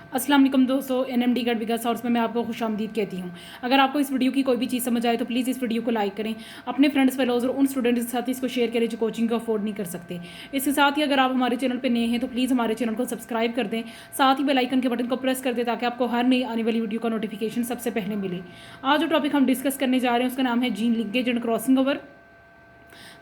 अस्सलाम वालेकुम दोस्तों, एनएमडी गढ़ विकास हाउस में मैं आपको खुशामदीद कहती हूँ। अगर आपको इस वीडियो की कोई भी चीज़ समझ आए तो प्लीज़ इस वीडियो को लाइक करें, अपने फ्रेंड्स फेलोज और उन स्टूडेंट्स के साथ इसको शेयर करें जो कोचिंग को अफोर्ड नहीं कर सकते। इसके साथ ही अगर आप हमारे चैनल पर नए हैं तो प्लीज़ हमारे चैनल को सब्सक्राइब कर दें, साथ ही बेल आइकन के बटन को प्रेस कर दें ताकि आपको हर नई आने वाली वीडियो का नोटिफिकेशन सबसे पहले मिले। आज जो टॉपिक हम डिस्कस करने जा रहे हैं उसका नाम है gene linkage and crossing over.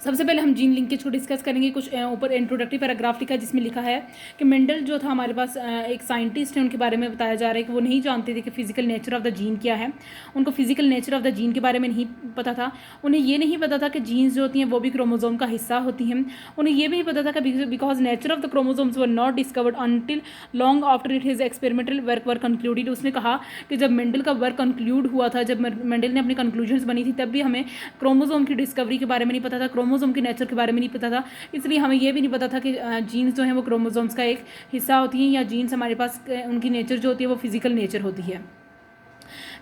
सबसे पहले हम जीन लिंकेज को डिस्कस करेंगे। कुछ ऊपर इंट्रोडक्टरी पैराग्राफ लिखा है जिसमें लिखा है कि मेंडल जो था हमारे पास एक साइंटिस्ट है, उनके बारे में बताया जा रहा है कि वो नहीं जानते थे कि physical nature of the gene क्या है। उनको physical nature of the gene के बारे में नहीं पता था। उन्हें ये नहीं पता था कि जीन्स जो होती हैं वो भी क्रोमोजोम का हिस्सा होती हैं। उन्हें ये भी नहीं पता था कि because nature of the chromosomes were not discovered until long after it his experimental work concluded. उसने कहा कि जब मेंडल का वर्क कंक्लूड हुआ था, जब मेंडल ने अपनी कंक्लूजन्स बनी थी, तब भी हमें क्रोमोजोम की डिस्कवरी के बारे में नहीं पता था, क्रोमोजोम के नेचर के बारे में नहीं पता था। इसलिए हमें यह भी नहीं पता था कि जीन्स जो है वो क्रोमोसोम्स का एक हिस्सा होती हैं या जीन्स हमारे पास उनकी नेचर जो होती है वो फिजिकल नेचर होती है।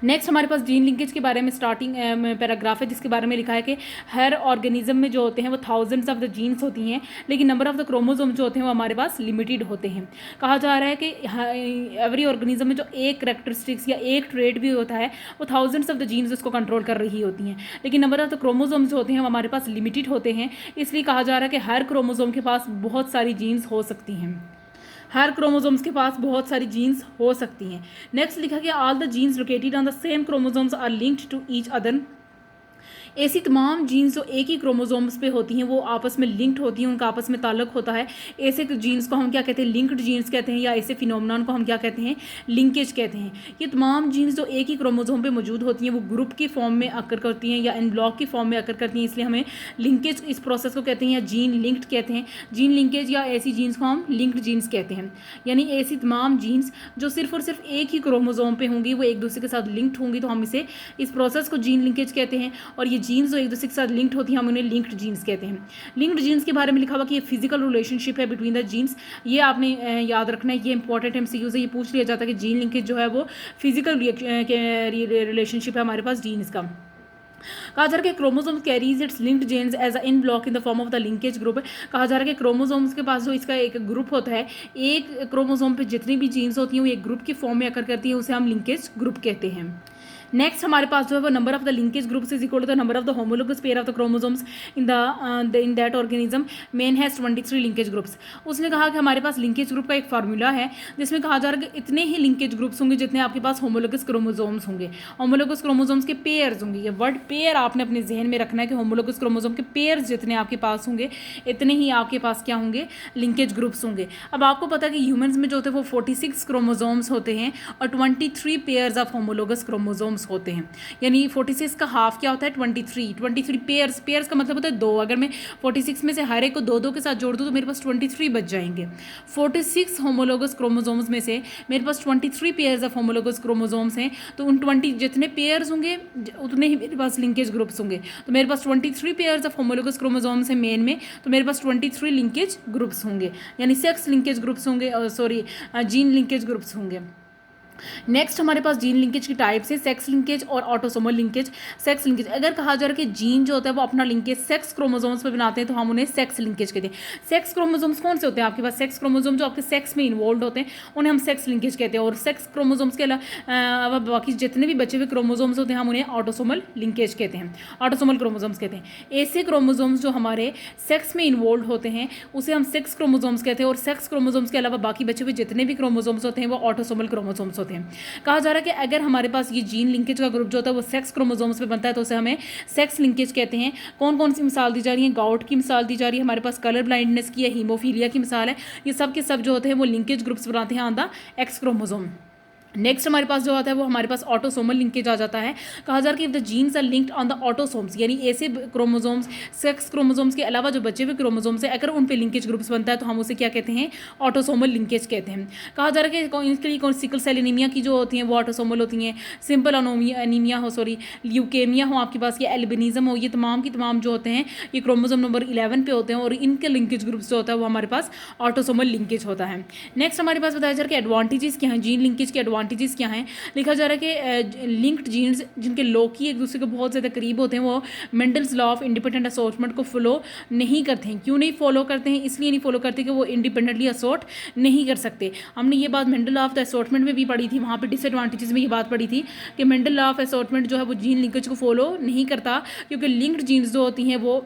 नेक्स्ट हमारे पास जीन लिंकेज के बारे में स्टार्टिंग पैराग्राफ है जिसके बारे में लिखा है कि हर ऑर्गेनिज्म में जो होते हैं वो थाउजेंड्स ऑफ द जीन्स होती हैं, लेकिन नंबर ऑफ द क्रोमोसोम जो होते हैं वो हमारे पास लिमिटेड होते हैं। कहा जा रहा है कि एवरी ऑर्गेनिज्म में जो एक करेक्टरिस्टिक्स या एक ट्रेड भी होता है वो थाउजेंड्स ऑफ द जीन्स उसको कंट्रोल कर रही होती हैं, लेकिन नंबर ऑफ द क्रोमोसोम जो होते हैं वो हमारे पास लिमिटेड होते हैं। इसलिए कहा जा रहा है कि हर क्रोमोसोम के पास बहुत सारी जीन्स हो सकती हैं, हर क्रोमोसोम्स के पास बहुत सारी जीन्स हो सकती हैं। नेक्स्ट लिखा गया all the genes located on the same chromosomes are linked to each other. ऐसी तमाम जीन्स जो एक ही क्रोमोसोम्स पे होती हैं वो आपस में लिंक्ड होती हैं, उनका आपस में ताल्लुक होता है। ऐसे जीन्स को हम क्या कहते हैं, लिंक्ड जीन्स कहते हैं, या ऐसे फिनोमेनन को हम क्या कहते हैं, लिंकेज कहते हैं। ये तमाम जीन्स जो एक ही क्रोमोसोम पे मौजूद होती हैं वो ग्रुप की फॉर्म में आकर करती हैं या इन ब्लॉक की फॉर्म में आकर करती हैं, इसलिए हमें लिंकेज इस प्रोसेस को कहते हैं या जीन लिंक्ड कहते हैं। जीन लिंकेज या ऐसी जीन्स को हम लिंक्ड जीन्स कहते हैं, यानी ऐसी तमाम जीन्स जो सिर्फ और सिर्फ एक ही क्रोमोसोम पे होंगी, वो एक दूसरे के साथ लिंक्ड होंगी, तो हम इस प्रोसेस को जीन लिंकेज कहते हैं। और ये जीन्स जो एक दूसरे के साथ लिंक्ड होती हैं हम उन्हें लिंक्ड जीन्स कहते हैं। लिंक्ड जीन्स के बारे में लिखा हुआ कि ये फिजिकल रिलेशनशिप है बिटवीन द जीन्स। ये आपने याद रखना है, ये इंपॉर्टेंट एमसीक्यू से ये पूछ लिया जाता है कि जीन लिंकेज जो है वो फिजिकल रिलेशनशिप है हमारे पास जीन्स का। कहा जा रहा है कि chromosome carries its linked genes as a in block in the form of the linkage group. कहा जा रहा है कि क्रोमोसोम्स के पास जो इसका एक ग्रुप होता है, एक क्रोमोसोम पे जितनी भी जीन्स होती हैं वो एक ग्रुप की फॉर्म में आकर करती हैं, उसे हम लिंकेज ग्रुप कहते हैं। नेक्स्ट हमारे पास जो है वो number of the linkage groups is equal to the number of the homologous pair of the chromosomes in that organism. Man has 23 linkage groups. उसने कहा कि हमारे पास लिंकेज ग्रुप का एक फार्मूला है जिसमें कहा जा रहा है कि इतने ही लिंकेज ग्रुप्स होंगे जितने आपके पास होमोलोगस क्रोमोसोम्स होंगे। होमोलोगस क्रोमोसोम्स के पेयर्स होंगे, ये वर्ड पेयर आपने अपने जहन में रखना है कि होमोलोगस क्रोमोसोम के पेयर्स जितने आपके पास होंगे इतने ही आपके पास क्या होंगे, लिंकेज ग्रुप्स होंगे। अब आपको पता है कि ह्यूमंस में जो होते हैं वो 46 क्रोमोसोम्स होते हैं और 23 पेयर्स ऑफ होमोलोगस क्रोमोसोम्स होते हैं, यानी 46 का हाफ क्या होता है 23 पेयर्स का मतलब होता है 2। अगर मैं 46 में से हर एक को 2 के साथ जोड़ दूँ तो मेरे पास 23 बच जाएंगे। 46 होमोलोगस क्रोमोसोम्स में से मेरे पास 23 पेयर्स ऑफ होमोलोगस क्रोमोसोम्स हैं, तो उन 20 जितने पेयर्स होंगे उतने ही मेरे पास लिंकेज ग्रुप्स होंगे। तो मेरे पास 23 पेयर्स ऑफ होमोलोगस क्रोमोसोम्स हैं मेन में, तो मेरे पास 23 लिंकेज ग्रुप्स होंगे, यानी सेक्स लिंकेज ग्रुप्स होंगे, जीन लिंकेज ग्रुप्स होंगे। नेक्स्ट हमारे पास जीन लिंकेज की टाइप्स है सेक्स लिंकेज और ऑटोसोमल लिंकेज। सेक्स लिंकेज अगर कहा जा रहा है कि जीन जो होता है वो अपना लिंकेज सेक्स क्रोमोसोम्स पे बनाते हैं तो हम उन्हें सेक्स लिंकेज कहते हैं। सेक्स क्रोमोसोम्स कौन से होते हैं आपके पास, सेक्स क्रोमोसोम जो आपके सेक्स में इन्वॉल्व होते हैं उन्हें हम सेक्स लिंकेज कहते हैं। और सेक्स क्रोमोसोम्स के अलावा बाकी जितने भी बचे हुए क्रोमोसोम्स होते हैं हम उन्हें ऑटोसोमल लिंकेज कहते हैं, ऑटोसोमल क्रोमोसोम्स कहते हैं। ऐसे क्रोमोसोम्स जो हमारे सेक्स में इन्वॉल्व होते हैं उसे हम सेक्स क्रोमोसोम्स कहते हैं, और सेक्स क्रोमोसोम्स के अलावा बाकी बचे हुए जितने भी क्रोमोसोम्स होते हैं वो ऑटोसोमल क्रोमोसोम्स होते हैं। कहा जा रहा है कि अगर हमारे पास ये जीन लिंकेज का ग्रुप जो होता है वो सेक्स क्रोमोसोम्स पे बनता है तो उसे हमें सेक्स लिंकेज कहते हैं। कौन कौन सी मिसाल दी जा रही है, गाउट की मिसाल दी जा रही है, हमारे पास कलर ब्लाइंडनेस की है, हीमोफीलिया की मिसाल है। ये सब के सब जो होते हैं वो लिंकेज ग्रुप्स बनाते हैं on the x chromosome. Next हमारे पास जो आता है वो हमारे पास ऑटोसोमल लिंकेज आ जाता है। कहा जा रहा है कि the genes are linked on the autosomes, यानी ऐसे क्रोमोसोम्स सेक्स क्रोमोसोम्स के अलावा जो बचे हुए क्रोमोसोम्स है अगर उन पे लिंकेज ग्रुप्स बनता है तो हम उसे क्या कहते हैं, ऑटोसोमल लिंकेज कहते हैं। कहा जा रहा है कि इसके लिए कौन सिकल सेल एनीमिया की जो होती हैं वो ऑटोसोमल होती हैं, सिंपल एनीमिया हो, ल्यूकेमिया हो आपके पास, या एल्बिनिज्म हो, ये तमाम की तमाम जो होते हैं ये क्रोमोसोम नंबर 11 पे होते हैं और इनके लिंकेज ग्रुप्स जो होता है वो हमारे पास ऑटोसोमल लिंकेज होता है। नेक्स्ट हमारे पास बताया जा रहा है कि एडवांटेजेस क्या हैं जीन लिंकेज के। डिसएडवांटेजेस क्या हैं। लिखा जा रहा है कि लिंक्ड जीन्स जिनके लोकी एक दूसरे के बहुत ज़्यादा करीब होते हैं वो Mendel's law of independent assortment को फॉलो नहीं करते हैं। क्यों नहीं फॉलो करते हैं? इसलिए नहीं फॉलो करते कि वो इंडिपेंडेंटली असॉर्ट नहीं कर सकते। हमने ये बात Mendel law of the assortment में भी पढ़ी थी, वहाँ पे डिसएडवांटेजेस में ये बात पढ़ी थी कि मेंडल लॉ ऑफ असॉर्टमेंट जो है वो जीन लिंकेज को फॉलो नहीं करता, क्योंकि लिंक्ड जीन्स जो होती हैं वो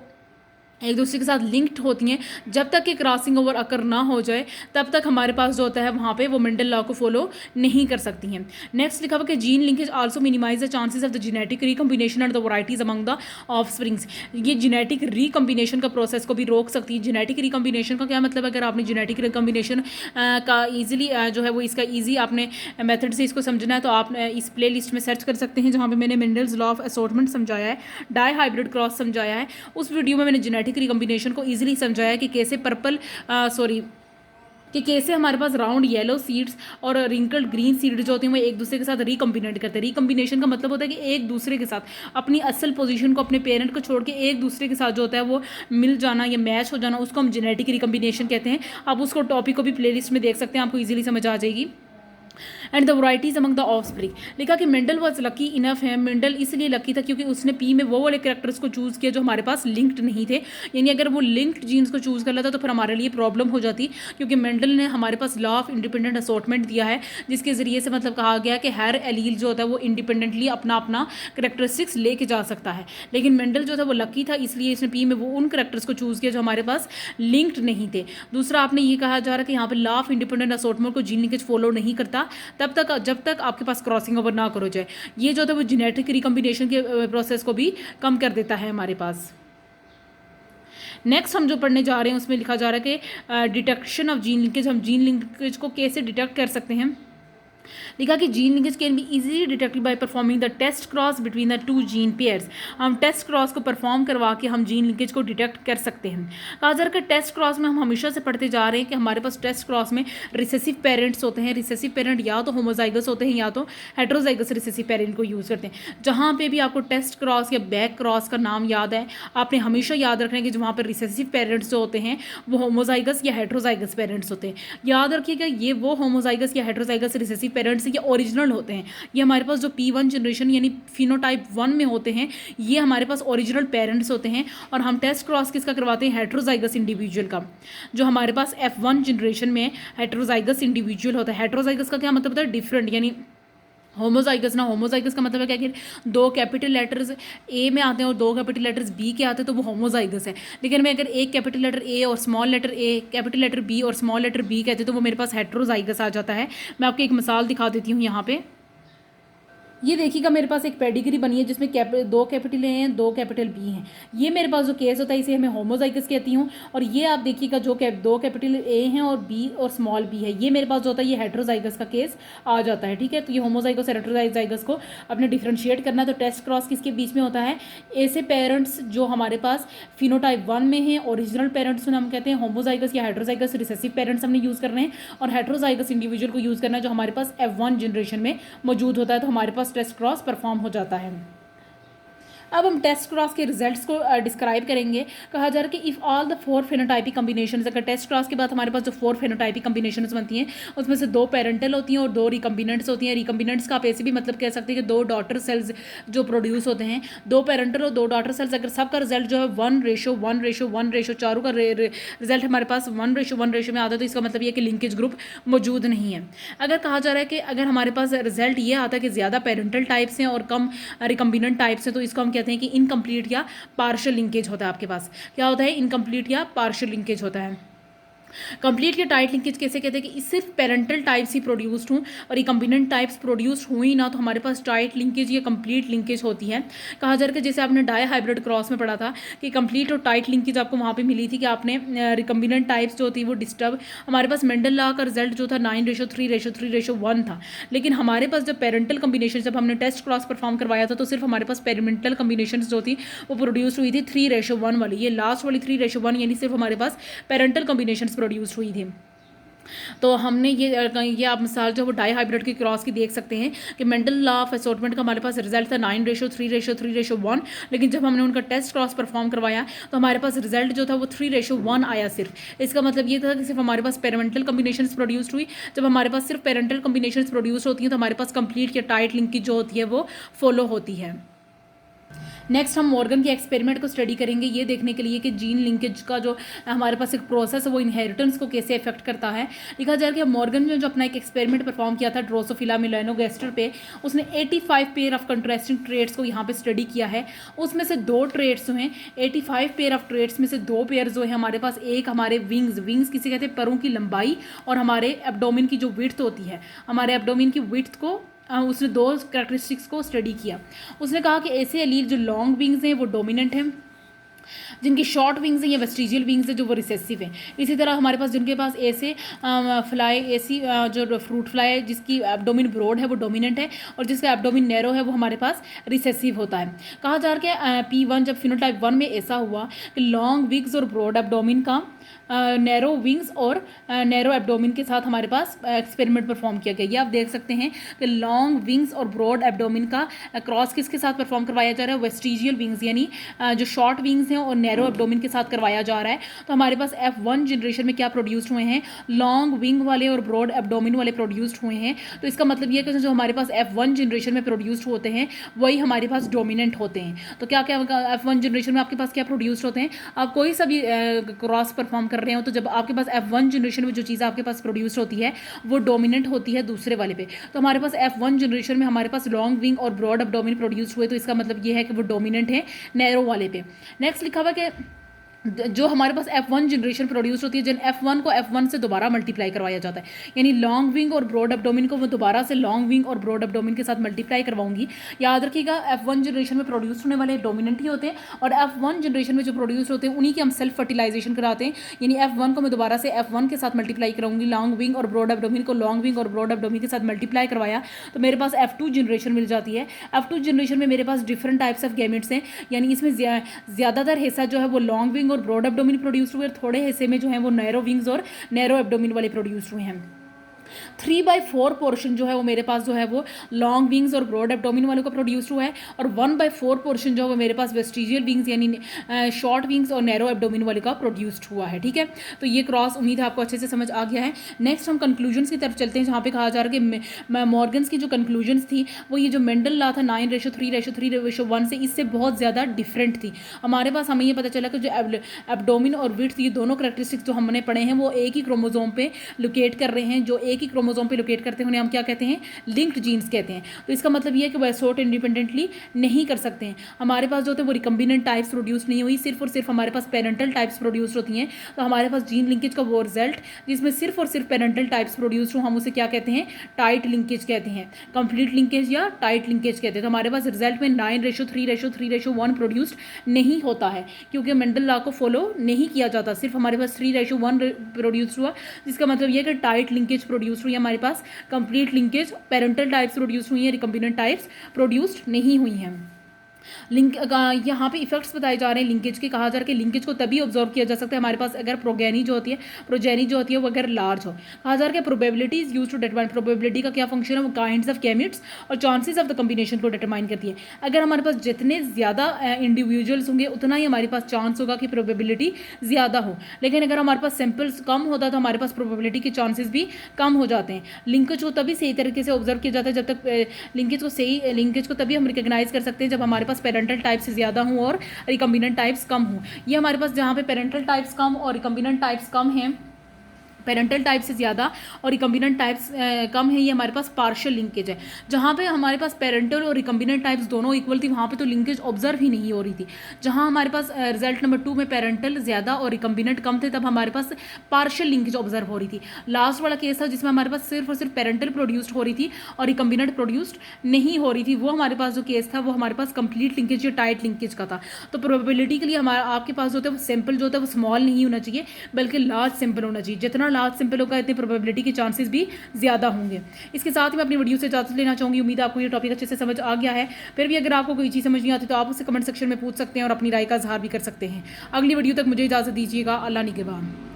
एक दूसरे के साथ लिंक्ड होती हैं। जब तक कि क्रॉसिंग ओवर अकर ना हो जाए तब तक हमारे पास जो होता है वहाँ पे वो मेंडल लॉ को फॉलो नहीं कर सकती हैं। नेक्स्ट लिखा हुआ कि gene linkage also minimise the chances of the genetic recombination and the varieties among the offsprings. ये जेनेटिक रिकम्बिनेशन का प्रोसेस को भी रोक सकती है। जेनेटिक रिकम्बिनेशन का क्या मतलब? अगर आपने जेनेटिक रिकम्बिनेशन का ईजिली जो है वो इसका ईजी आपने मेथड से इसको समझना है तो आप इस प्ले लिस्ट में सर्च कर सकते हैं जहाँ पे मैंने मेंडल्स लॉ ऑफ असॉर्टमेंट समझाया है, डाई हाइब्रिड क्रॉस समझाया है। उस वीडियो में मैंने जेनेटिक रिकम्बिनेशन को इजीली समझाया कि कैसे कैसे हमारे पास राउंड येलो सीड्स और रिंकल्ड ग्रीन सीड जो होती हैं वो एक दूसरे के साथ रिकम्बिनेट करते हैं। रिकम्बिनेशन का मतलब होता है कि एक दूसरे के साथ अपनी असल पोजीशन को, अपने पेरेंट को छोड़ के एक दूसरे के साथ जो होता है वो मिल जाना या मैच हो जाना, उसको हम जेनेटिक रिकम्बिनेशन कहते हैं। आप उसको टॉपिक को भी प्लेलिस्ट में देख सकते हैं, आपको ईजिली समझ आ जाएगी। And the varieties among the offspring. लिखा कि मेंडल वॉज लकी इनफ है। मेंडल इसलिए लकी था क्योंकि उसने पी में वो वाले कैरेक्टर्स को चूज़ किया जो हमारे पास लिंक्ड नहीं थे। यानी अगर वो लिंक्ड जीन्स को चूज़ कर लेता तो फिर हमारे लिए प्रॉब्लम हो जाती, क्योंकि मेंडल ने हमारे पास लॉ ऑफ इंडिपेंडेंट असॉर्टमेंट दिया है जिसके ज़रिए से मतलब कहा गया कि हर एलील जो होता है वो इंडिपेंडेंटली अपना अपना करेक्टरिस्टिक्स लेके जा सकता है। लेकिन मेंडल जो था वो लकी था, इसलिए इसने पी में वो उन करेक्टर्स को चूज़ किया जो हमारे पास लिंक्ड नहीं थे। दूसरा आपने ये कहा जा रहा है कि यहाँ पर लॉ ऑफ इंडिपेंडेंट असॉर्टमेंट को जीन लिंकेज फॉलो नहीं करता जब तक आपके पास क्रॉसिंग ओवर ना करो जाए। ये जो था वो जेनेटिक रिकम्बिनेशन के प्रोसेस को भी कम कर देता है हमारे पास। नेक्स्ट हम जो पढ़ने जा रहे हैं उसमें लिखा जा रहा है कि डिटेक्शन ऑफ जीन लिंकेज। हम जीन लिंकेज को कैसे डिटेक्ट कर सकते हैं। लिखा कि gene linkage can be easily detected by performing the test cross between the two gene pairs. हम टेस्ट क्रॉस को परफॉर्म करवा के हम जीन लिंकेज को डिटेक्ट कर सकते हैं। कहा जा रहा है कि टेस्ट क्रॉस में हम हमेशा से पढ़ते जा रहे हैं कि हमारे पास टेस्ट क्रॉस में रिसेसिव पेरेंट्स होते हैं। रिसेसिव पेरेंट या तो होमोजाइगस होते हैं या तो हेट्रोजाइगस रिसेसिव पेरेंट को यूज़ करते हैं। जहाँ पे भी आपको टेस्ट क्रॉस या बैक क्रॉस का नाम याद है, आपने हमेशा याद रखना है कि वहाँ पर रिसेसिव पेरेंट्स जो होते हैं वो होमोजाइगस या हेट्रोजाइगस पेरेंट्स होते हैं। याद रखिएगा ये वो होमोजाइगस या हेट्रोजाइगस रिसेसिव पेरेंट्स ये ओरिजिनल होते हैं। ये हमारे पास जो P1 जनरेशन यानी फिनोटाइप 1 में होते हैं ये हमारे पास ओरिजिनल पेरेंट्स होते हैं। और हम टेस्ट क्रॉस किसका करवाते हैं? हेट्रोजाइगस इंडिविजुअल का। जो हमारे पास F1 जनरेशन में हेट्रोजाइगस इंडिविजुअल होता है। हेट्रोजाइगस का क्या मतलब होता है? डिफरेंट। यानी होमोजाइगस ना, होमोजाइगस का मतलब है क्या कि 2 कैपिटल लेटर्स ए में आते हैं और 2 कैपिटल लेटर्स बी के आते हैं तो वो होमोजाइगस है। लेकिन मैं अगर एक कैपिटल लेटर ए और small letter A, capital letter B और स्मॉल लेटर बी कहते हैं तो वो मेरे पास हेट्रोजाइगस आ जाता है। मैं आपको एक मिसाल दिखा देती हूँ यहाँ पे। ये देखिएगा मेरे पास एक पेडिग्री बनी है जिसमें 2 कैपिटल ए हैं, 2 कैपिटल बी हैं। ये मेरे पास जो केस होता है इसे मैं होमोजाइगस कहती हूँ। और ये आप देखिएगा जो 2 कैपिटल ए हैं और बी और स्मॉल बी है ये मेरे पास जो होता है ये हेट्रोजाइगस का केस आ जाता है। ठीक है, तो ये होमोजाइगस और हेट्रोजाइगस को अपने डिफ्रेंशिएट करना है। तो टेस्ट क्रॉस किसके बीच में होता है? ऐसे पेरेंट्स जो हमारे पास फिनोटाइप 1 में हैं, ओरिजिनल पेरेंट्स हम कहते हैं होमोजाइगस या हेट्रोजाइगस रिसेसिव पेरेंट्स हमने यूज़ करने हैं। और हेट्रोजाइगस इंडिविजुअल को यूज़ करना है जो हमारे पास F1 जनरेशन में मौजूद होता है। तो हमारे पास टेस्ट क्रॉस परफॉर्म हो जाता है। अब हम टेस्ट क्रॉस के रिजल्ट्स को डिस्क्राइब करेंगे। कहा जा रहा है कि if all the 4 phenotypic combinations, अगर टेस्ट क्रॉस के बाद हमारे पास जो 4 फेनोटाइपिक कम्बिनेशंस बनती हैं उसमें से 2 पेरेंटल होती हैं और 2 रिकम्बिनेंट्स होती हैं। रिकम्बिनेंट्स का आप ऐसे भी मतलब कह सकते हैं कि 2 डॉटर सेल्स जो प्रोड्यूस होते हैं, 2 पेरेंटल और 2 डॉटर सेल्स। अगर सबका रिजल्ट जो है 1:1:1:1 चारों का रिजल्ट हमारे पास 1:1 में आता है तो इसका मतलब ये कि लिंकेज ग्रुप मौजूद नहीं है। अगर कहा जा रहा है कि अगर हमारे पास रिजल्ट ये आता है कि ज़्यादा पेरेंटल टाइप्स हैं और कम रिकम्बिनेंट टाइप्स हैं तो इसको हम कहते हैं कि इनकम्प्लीट या पार्शियल लिंकेज होता है। आपके पास क्या होता है? इनकम्प्लीट या पार्शियल लिंकेज होता है। कंप्लीट या टाइट लिंकेज कैसे कहते हैं कि सिर्फ पेरेंटल टाइप्स ही प्रोड्यूस्ड हों और रिकम्बिनेंट टाइप्स प्रोड्यूस्ड हुई ना तो हमारे पास टाइट लिंकेज या कंप्लीट लिंकेज होती है। कहा जा रहा है कि जैसे आपने डाई हाइब्रिड क्रॉस में पढ़ा था कि कंप्लीट और टाइट लिंकेज आपको वहाँ पे मिली थी कि आपने रिकम्बिनेंट टाइप्स जो होती है वो डिस्टर्ब। हमारे पास मेंडल लॉ का रिजल्ट जो था 9:3:3:1 था। लेकिन हमारे पास जब पेरेंटल कम्बिनेशन जब हमने टेस्ट क्रॉस परफॉर्म करवाया था तो सिर्फ हमारे पास पेरेंटल कम्बिनेशन जो थी वो प्रोड्यूस हुई थी 3:1 वाली। ये लास्ट वाली 3:1 यानी सिर्फ हमारे पास पेरेंटल कम्बिनेशन प्रोड्यूस हुई थी। तो हमने ये आप मिसाल जो वो डाई हाइब्रिड की क्रॉस की देख सकते हैं कि मेंडल लॉ ऑफ असॉर्टमेंट का हमारे पास रिजल्ट था 9:3:3:1। लेकिन जब हमने उनका टेस्ट क्रॉस परफॉर्म करवाया तो हमारे पास रिजल्ट जो था वो 3:1 आया सिर्फ। इसका मतलब ये था कि सिर्फ हमारे पास पेरेंटल कॉम्बिनेशन प्रोड्यूस्ड हुई। जब हमारे पास सिर्फ पेरेंटल कॉम्बिनेशन प्रोड्यूस होती हैं तो हमारे पास कंप्लीट या टाइट लिंकेज जो होती है वो फॉलो होती है। नेक्स्ट हम मॉर्गन के एक्सपेरिमेंट को स्टडी करेंगे ये देखने के लिए कि जीन लिंकेज का जो हमारे पास एक प्रोसेस है वो इनहेरिटेंस को कैसे इफेक्ट करता है। लिखा जाए कि मॉर्गन ने जो अपना एक एक्सपेरिमेंट परफॉर्म किया था ड्रोसोफिला मेलानोगास्टर पे, उसने 85 पेयर ऑफ कंट्रास्टिंग ट्रेड्स को यहाँ पे स्टडी किया है। उसमें से 2 ट्रेड्स जो हैं 85 पेयर ऑफ ट्रेड्स में से 2 पेयर जो है हमारे पास, एक हमारे विंग्स किसे कहते हैं, परों की लंबाई, और हमारे एब्डोमेन की जो विड्थ होती है, हमारे एब्डोमेन की विड्थ को उसने 2 कैरेक्टरिस्टिक्स को स्टडी किया। उसने कहा कि ऐसे एलील जो लॉन्ग विंग्स हैं वो डोमिनेंट हैं, जिनकी शॉर्ट विंग्स हैं या वेस्टिजियल विंग्स हैं जो वो रिसेसिव हैं। इसी तरह हमारे पास जिनके पास ऐसे फ्लाई ऐसी जो फ्रूट फ्लाई है जिसकी एब्डोमिन ब्रॉड है वो डोमिनेंट है, और जिसका एब्डोमिन नैरो है वो हमारे पास रिसेसिव होता है। कहा जा रहा है कि P1 जब फिनोटाइप 1 में ऐसा हुआ कि लॉन्ग विंग्स और ब्रॉड एब्डोमिन का नैरो विंग्स और नैरो एब्डोमिन के साथ हमारे पास एक्सपेरिमेंट परफॉर्म किया गया। ये आप देख सकते हैं कि लॉन्ग विंग्स और ब्रॉड एब्डोमिन का क्रॉस किसके साथ परफॉर्म करवाया जा रहा है, वेस्टिजियल विंग्स यानी जो शॉर्ट विंग्स हैं और नैरो एब्डोमिन के साथ करवाया जा रहा है। तो हमारे पास F1 जनरेशन में क्या प्रोड्यूस्ड हुए हैं, लॉन्ग विंग वाले और ब्रॉड एब्डोमिन वाले प्रोड्यूस्ड हुए हैं। तो इसका मतलब ये है कि जो हमारे पास F1 जनरेशन में प्रोड्यूस्ड होते हैं वही हमारे पास डोमिनेंट होते हैं। तो क्या क्या F1 जनरेशन में आपके पास क्या प्रोड्यूस्ड होते हैं, आप कोई सा भी क्रॉस परफॉर्म कर रहे हो तो जब आपके पास F1 जनरेशन में जो चीज़ आपके पास प्रोड्यूस होती है वो डोमिनेंट होती है दूसरे वाले पे। तो हमारे पास F1 जनरेशन में हमारे पास लॉन्ग विंग और ब्रॉड एब्डोमिन प्रोड्यूस हुए, तो इसका मतलब ये है कि वो डोमिनेंट है नैरो वाले पे। नेक्स्ट लिखा हुआ कि जो हमारे पास F1 जनरेशन प्रोड्यूस होती है, जिन F1 को F1 से दोबारा मल्टीप्लाई करवाया जाता है, यानी लॉन्ग विंग और ब्रॉड एब्डोमिन को वो दोबारा से लॉन्ग विंग और ब्रॉड एब्डोमिन के साथ मल्टीप्लाई करवाऊंगी। याद रखिएगा F1 जनरेशन में प्रोड्यूस होने वाले डोमिनेंट ही होते हैं, और F1 जनरेशन में जो प्रोड्यूस होते हैं उन्हीं की हम सेल्फ फर्टिलाइजेशन कराते हैं, यानी F1 को मैं दोबारा से F1 के साथ मल्टीप्लाई कराऊंगी, लॉन्ग विंग और ब्रॉड एब्डोमिन को लॉन्ग विंग और ब्रॉड एब्डोमिन के साथ मल्टीप्लाई करवाया तो मेरे पास F2 जनरेशन मिल जाती है। F2 जनरेशन में मेरे पास डिफरेंट टाइप्स ऑफ गैमेट्स हैं, यानी इसमें ज़्यादातर हिस्सा जो है वो लॉन्ग विंग और ब्रॉड एब्डोमिन प्रोड्यूस हुए, थोड़े हिस्से में जो है वो नैरो विंग्स और नैरो एब्डोमिन वाले प्रोड्यूस हुए हैं। 3/4 पोर्शन जो है वो मेरे पास जो है वो लॉन्ग विंग्स और ब्रॉड एब्डोमिन वालों का प्रोड्यूस हुआ है, और 1/4 पोर्शन जो है वो मेरे पास वेस्टिजियल विंग्स यानी शॉर्ट विंग्स और नैरो एब्डोमिन वाले का प्रोड्यूस्ड हुआ है। ठीक है, तो ये क्रॉस उम्मीद है आपको अच्छे से समझ आ गया है। नेक्स्ट हम कंक्लूजन्स की तरफ चलते हैं, जहाँ पे कहा जा रहा है कि मॉर्गन्स की जो कंक्लूजन्स थी वो ये जो मेंडल लॉ था 9:3:3:1 से इससे बहुत ज़्यादा डिफरेंट थी। हमारे पास हमें ये पता चला कि जो एब्डोमिन और विड्थ ये दोनों करेक्टरिस्टिक्स जो हमने पढ़े हैं वो एक ही क्रोमोजोम पे लोकेट कर रहे हैं, जो एक ही क्रोमोजोम पे लोकेट करते हैं उन्हें हम क्या कहते हैं, लिंक्ड जीन्स कहते हैं। तो इसका मतलब ये है कि वह सॉर्ट इंडिपेंडेंटली नहीं कर सकते हैं। हमारे पास जो होते हैं वो रिकम्बिनेंट टाइप्स प्रोड्यूस नहीं हुई, सिर्फ और सिर्फ हमारे पास पेरेंटल टाइप्स प्रोड्यूस होती हैं। तो हमारे पास जीन लिंकेज का वो रिजल्ट जिसमें सिर्फ और सिर्फ पेरेंटल टाइप्स प्रोड्यूस हो, हम उसे क्या कहते हैं, टाइट लिंकेज कहते हैं, कंप्लीट लिंकेज या टाइट लिंकेज कहते हैं। तो हमारे पास रिजल्ट में 9:3:3:1 प्रोड्यूस्ड नहीं होता है, क्योंकि मेंडल लॉ को फॉलो नहीं किया जाता। सिर्फ हमारे पास 3:1 प्रोड्यूस हुआ, जिसका मतलब ये है कि टाइट लिंकेज प्रोड्यूस हुई, हमारे पास complete linkage parental types produce हुई हैं, रिकम्बिनेंट टाइप्स प्रोड्यूस्ड नहीं हुई हैं। लिंक यहाँ पे इफेक्ट्स बताए जा रहे हैं लिंकेज के। कहा जा रहा है कि लिंकेज को तभी ऑब्जर्व किया जा सकता है हमारे पास अगर प्रोजेनी जो होती है वो अगर लार्ज हो। कहा जा रहा है कि probability is use to determine, probability का क्या फंक्शन है, वो काइंड्स ऑफ गैमेट्स और चांसेस ऑफ द कॉम्बिनेशन को डिटरमाइन करती है। अगर हमारे पास जितने ज़्यादा इंडिविजुअल्स होंगे उतना ही हमारे पास चांस होगा कि प्रोबेबिलिटी ज़्यादा हो, लेकिन अगर हमारे पास सैंपल्स कम होता तो हमारे पास प्रोबेबिलिटी के चांसेस भी कम हो जाते हैं। लिंकेज को तभी सही तरीके से ऑब्जर्व किया जाता है जब तक लिंकेज को तभी हम रिकॉग्नाइज कर सकते हैं जब हमारे पास पेरेंटल टाइप्स ज़्यादा हूँ और रिकम्बिनेंट टाइप्स कम हूँ। ये हमारे पास जहाँ पे पेरेंटल टाइप्स कम और रिकम्बिनेंट टाइप्स कम हैं, पेरेंटल टाइप से ज़्यादा और रिकम्बिनेंट टाइप्स कम है, ये हमारे पास पार्शियल लिंकेज है। जहाँ पे हमारे पास पेरेंटल और रिकम्बिनेंट टाइप्स दोनों इक्वल थी वहाँ पे तो लिंकेज ऑब्जर्व ही नहीं हो रही थी। जहाँ हमारे पास रिजल्ट नंबर 2 में पेरेंटल ज़्यादा और रिकम्बिनेंट कम थे तब हमारे पास पार्शियल लिंकेज ऑब्जर्व हो रही थी। लास्ट वाला केस था जिसमें हमारे पास सिर्फ और सिर्फ पेरेंटल प्रोड्यूस्ड हो रही थी और रिकम्बिनेंट प्रोड्यूस्ड नहीं हो रही थी। वो हमारे पास जो केस था वो हमारे पास कंप्लीट लिंकेज या टाइट लिंकेज का था। तो प्रोबेबिलिटी के लिए हमारा आपके पास जो होता है वो सैंपल जो होता है वो स्मॉल नहीं होना चाहिए बल्कि लार्ज सैंपल होना चाहिए। जितना लार्ज सैंपल होगा इतनी प्रोबेबिलिटी के चांसेस भी ज़्यादा होंगे। इसके साथ ही मैं अपनी वीडियो से इजाजत लेना चाहूँगी। उम्मीद है आपको ये टॉपिक अच्छे से समझ आ गया है। फिर भी अगर आपको कोई चीज़ समझ नहीं आती तो आप उसे कमेंट सेक्शन में पूछ सकते हैं और अपनी राय का इजहार भी कर सकते हैं। अगली वीडियो तक मुझे इजाज़त दीजिएगा। अल्लाह निगहबान।